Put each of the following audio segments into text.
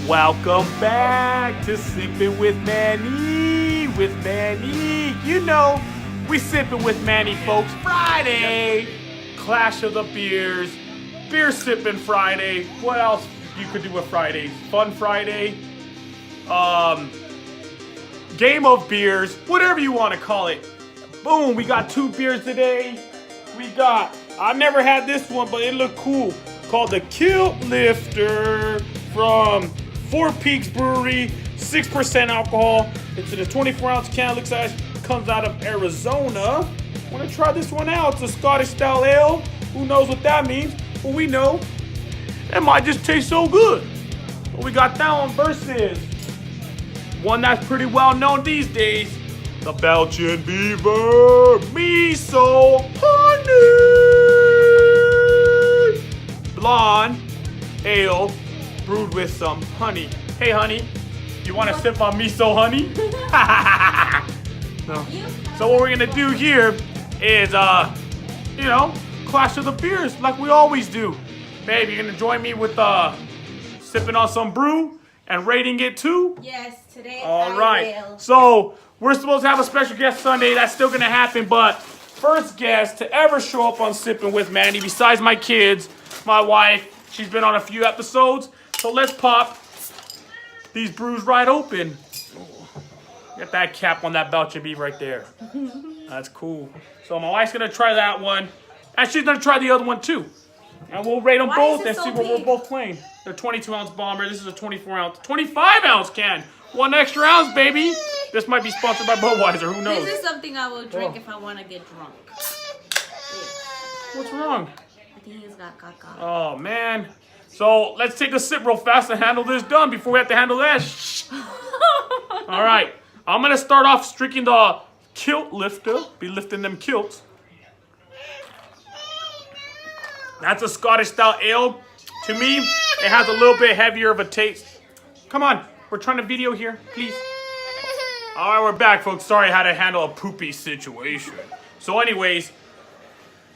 Welcome back to Sipping with Manny. You know, we sipping with Manny, folks. Friday, Clash of the Beers, beer sipping Friday. What else you could do with Friday? Fun Friday, game of beers, whatever you want to call it. Boom, we got 2 beers today. We got, I never had this one, but it looked cool, called the Killlifter from Four Peaks Brewery, 6% alcohol. It's in a 24-ounce can. Looks like it comes out of Arizona. Want to try this one out? It's a Scottish style ale. Who knows what that means? Well, we know it might just taste so good. But we got that one versus one that's pretty well known these days, the Belgian Beaver Miso Honey Blonde Ale brewed with some honey. Hey, honey, you want to sip on miso honey? No. So what we're gonna do here is, Clash of the Beers like we always do. Babe, you're gonna join me with sipping on some brew and rating it too? Yes, today All right. So we're supposed to have a special guest Sunday. That's still gonna happen, but first guest to ever show up on Sipping with Manny, besides my kids, my wife. She's been on a few episodes. So let's pop these brews right open. Get that cap on that Belgian Beaver right there. That's cool. So my wife's gonna try that one, and she's gonna try the other one too. And we'll rate them both and see what we're both playing. They're 22-ounce bomber. This is a 24-ounce, 25-ounce can. 1 extra ounce, baby. This might be sponsored by Budweiser. Who knows? This is something I will drink if I want to get drunk. What's wrong? I think he's got caca. Oh man. So let's take a sip real fast and handle this done before we have to handle that. All right. I'm gonna start off streaking the Killlifter. Be lifting them kilts. That's a Scottish style ale. To me, it has a little bit heavier of a taste. Come on, we're trying to video here, please. All right, we're back, folks. Sorry, I had to handle a poopy situation. So anyways,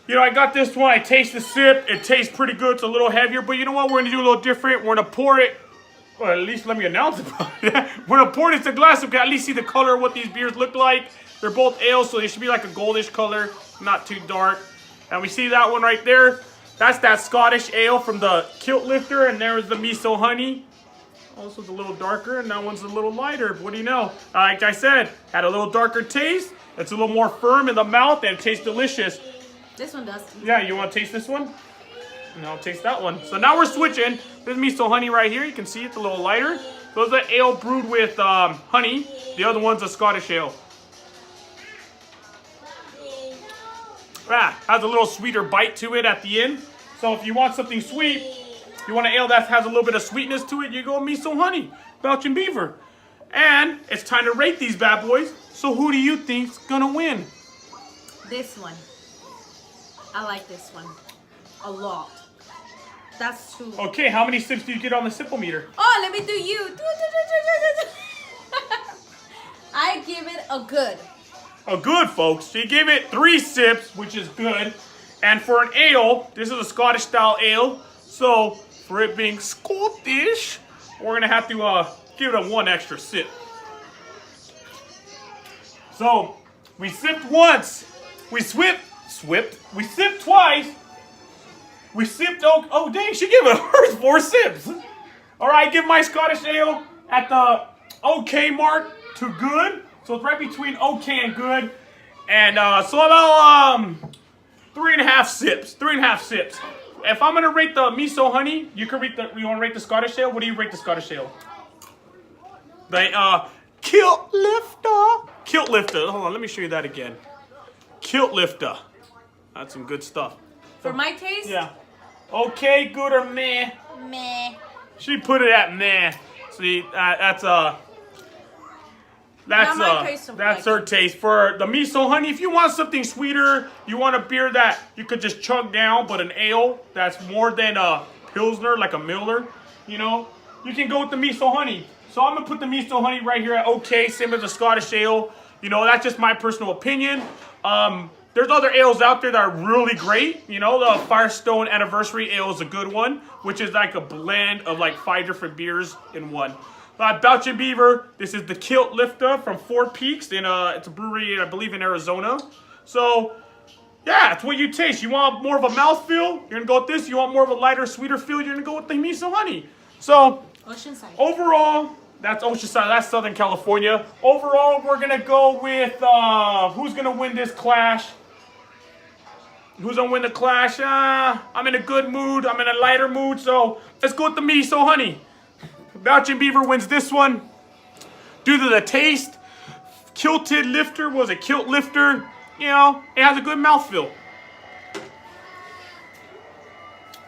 I got this one. I taste the sip. It tastes pretty good. It's a little heavier, but you know what? We're gonna do a little different. We're gonna pour it. Well, at least let me announce it. We're gonna pour it into a glass so we can at least see the color of what these beers look like. They're both ales, so they should be like a goldish color, not too dark. And we see that one right there. That's that Scottish ale from the Killlifter, and there's the miso honey. Also, it's a little darker, and that one's a little lighter. What do you know? Like I said, had a little darker taste. It's a little more firm in the mouth, and it tastes delicious. This one does. Yeah, you want to taste this one? And I'll taste that one. So now we're switching. This miso honey right here. You can see it's a little lighter. So it's an ale brewed with honey. The other one's a Scottish ale. Has a little sweeter bite to it at the end. So if you want something sweet, you want an ale that has a little bit of sweetness to it, you go miso honey, Belgian Beaver. And it's time to rate these bad boys. So who do you think's gonna win? This one. I like this one a lot. That's true. Okay, how many sips do you get on the sippometer? Oh, let me do you. I give it a good. A good, folks. She gave it 3 sips, which is good. And for an ale, this is a Scottish style ale. So for it being Scottish, we're gonna have to give it a 1 extra sip. So we sipped once. We sipped twice. We sipped, oh dang, she gave it hers 4 sips. All right, give my Scottish ale at the okay mark to good. So it's right between okay and good. And so about 3.5 sips. 3.5 sips. If I'm gonna rate the miso honey, you want to rate the Scottish ale? What do you rate the Scottish ale? The Killlifter. Hold on, let me show you that again. Killlifter. That's some good stuff. For my taste? Yeah. Okay, good or meh? Meh. She put it at meh. See, that's her taste. For the miso honey, if you want something sweeter, you want a beer that you could just chug down, but an ale that's more than a Pilsner, like a Miller, you can go with the miso honey. So I'm gonna put the miso honey right here at okay, same as the Scottish ale. That's just my personal opinion. There's other ales out there that are really great. You know, the Firestone Anniversary Ale is a good one, which is like a blend of like 5 different beers in one. Belgian Beaver, this is the Killlifter from Four Peaks. It's a brewery, I believe, in Arizona. So, yeah, it's what you taste. You want more of a mouthfeel, you're going to go with this. You want more of a lighter, sweeter feel, you're going to go with the miso honey. So, Oceanside. Overall, that's Oceanside. That's Southern California. Overall, we're going to go with who's going to win this clash. Who's going to win the clash? I'm in a good mood. I'm in a lighter mood. So, let's go with the miso honey. Belgian Beaver wins this one. Due to the taste, Killlifter was a kiltlifter. You know, it has a good mouthfeel.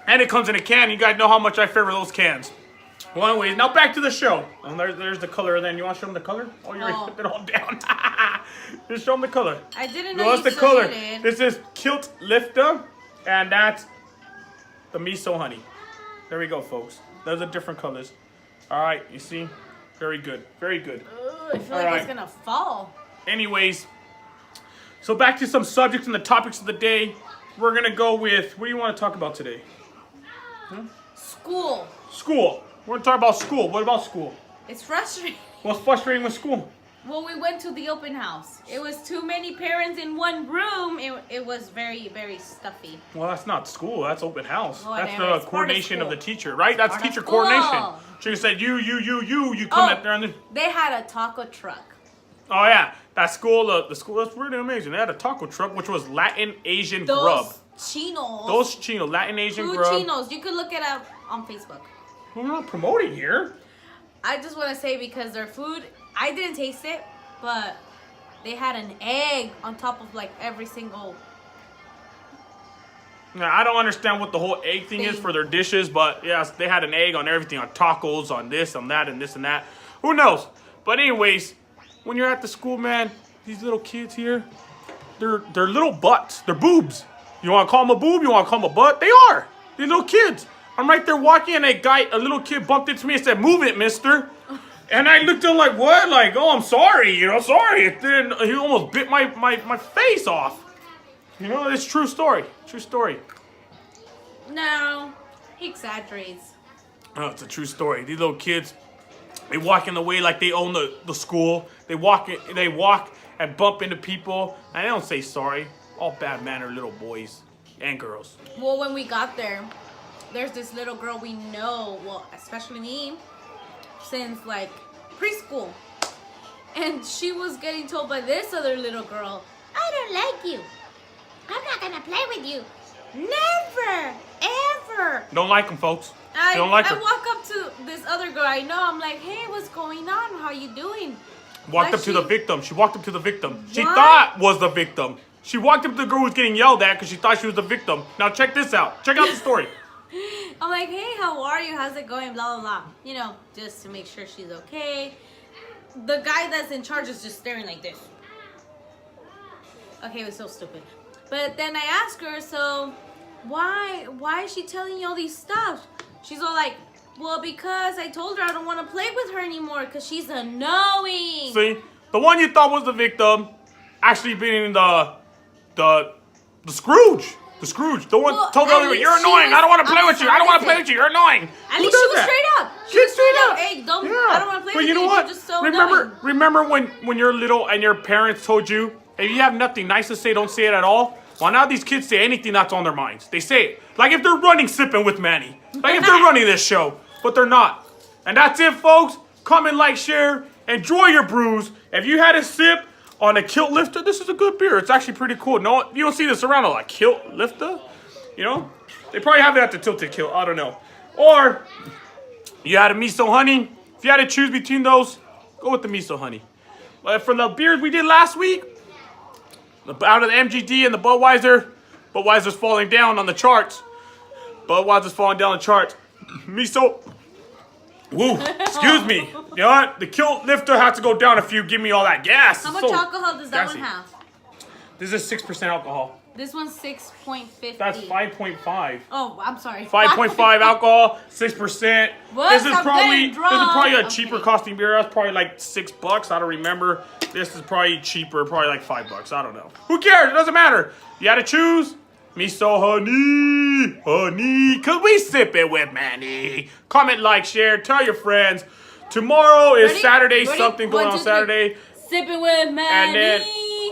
And it comes in a can. You guys know how much I favor those cans. Well, anyways, now back to the show. And there's the color. Then you want to show them the color? Oh, you're gonna put it all down. Just show them the color. I didn't know What's you the color? did. This is Killlifter, and that's the miso honey. There we go, folks. Those are different colors. All right, you see? Very good. Very good. I feel like it's gonna fall. Anyways, so back to some subjects and the topics of the day. We're gonna go with, what do you want to talk about today? School. School. We're gonna talk about school. What about school? It's frustrating. What's frustrating with school? Well, we went to the open house. It was too many parents in one room. It was very, very stuffy. Well, that's not school. That's open house. Well, that's it's the part coordination of the teacher, right? That's Part of teacher school. coordination. She said, you come out there and then. They had a taco truck. Oh yeah, that school, the school, that's really amazing. They had a taco truck, which was Latin Asian grub. Chinos. Those chinos, Latin Asian Food grub. chinos. You could look it up on Facebook. Well, we're not promoting here. I just want to say because their food, I didn't taste it, but they had an egg on top of like every single. Now, I don't understand what the whole egg thing is for their dishes, but yes, they had an egg on everything, on tacos, on this, on that, and this and that. Who knows? But anyways, when you're at the school, man, these little kids here, they're little butts. They're boobs. You want to call them a boob? You want to call them a butt? They are. These little kids. I'm right there walking, and a little kid bumped into me and said, "Move it, mister." And I looked at him like, what? Like, oh, I'm sorry, sorry. Then he almost bit my face off. It's true story. True story. No, he exaggerates. Oh, it's a true story. These little kids, they walk in the way like they own the school. They walk and bump into people, and they don't say sorry. All bad-mannered little boys and girls. Well, when we got there, there's this little girl we know, well, especially me, since like preschool. And she was getting told by this other little girl, "I don't like you. I'm not gonna play with you. Never, ever." Don't like them, folks. I don't like her. walk up to this other girl I know. I'm like, "Hey, what's going on? How you doing?" Walked up to the victim. She walked up to the victim. She What? thought was the victim. She walked up to the girl who was getting yelled at because she thought she was the victim. Now check this out. Check out the story. I'm like, "Hey, how are you? How's it going? Blah, blah, blah." Just to make sure she's okay. The guy that's in charge is just staring like this. Okay, it was so stupid. But then I asked her, so why is she telling you all these stuff? She's all like, "Well, because I told her I don't want to play with her anymore because she's annoying." See? The one you thought was the victim actually being the Scrooge. The Scrooge. The one told the other one, "You're annoying. I don't want to play with you. I don't want to play with you. You're annoying." At least she was straight up. She was straight up. "Hey, I don't want to play with you. But you know what? You're just so remember annoying." when you're little and your parents told you, if you have nothing nice to say, don't say it at all? Well, now these kids say anything that's on their minds. They say it. Like if they're running Sipping with Manny. Like if they're running this show. But they're not. And that's it, folks. Comment, like, share. Enjoy your brews. If you had a sip on a Killlifter, this is a good beer. It's actually pretty cool. No, you don't see this around a lot. Killlifter? They probably have it at the Tilted Kilt. I don't know. Or you had a miso honey. If you had to choose between those, go with the miso honey. But for the beers we did last week, out of the MGD and the Budweiser's falling down on the charts. Budweiser's falling down the charts. Miso. Woo. Excuse me. You know what? The Killlifter has to go down a few. Give me all that gas. How much alcohol does that one have? This is 6% alcohol. This one's 6.50. That's 5.5. Oh, I'm sorry. 5.5 alcohol, 6%. What? This is I'm probably getting drunk. a cheaper Okay. costing beer. That's probably like $6. I don't remember. This is probably cheaper, probably like $5. I don't know. Who cares? It doesn't matter. You had to choose. Me so honey, cause we sip it with Manny. Comment, like, share, tell your friends. Tomorrow is Ready? Saturday. Ready? Something going 1, on 2, 3. Saturday. Sipping with Manny.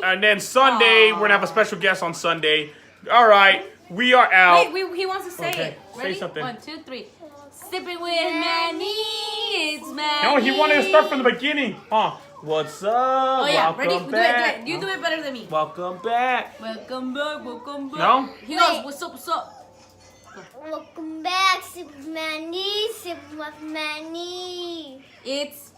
And then Sunday, we're gonna have a special guest on Sunday. All right, we are out. Wait, he wants to say Okay, it. say Ready? something. 1, 2, 3. Sipping with Manny. It's Manny. No, he wanted to start from the beginning. Huh? What's up? Oh yeah, Welcome ready? back. Do it. You do it better than me. Welcome back. Welcome back. Welcome back. No? He goes, what's up? What's up? Welcome back, Sip with Manny, Sip with Manny. It's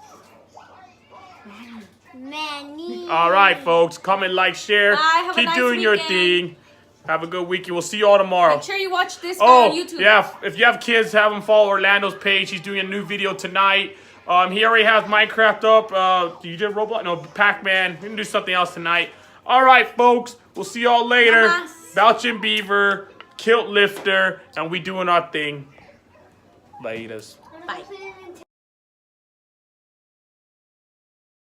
Manny. All right, folks. Comment, like, share. Bye, have a Keep nice doing your weekend. thing. Have a good weekend. We'll see you all tomorrow. make sure you watch this guy on Oh, YouTube. yeah. If you have kids, have them follow Orlando's page. He's doing a new video tonight. He already has Minecraft up. You did Roblox? No, Pac-Man. We can do something else tonight. All right, folks. We'll see y'all later. Namas. Belgian Beaver, Killlifter, and we doing our thing. Laters. Bye.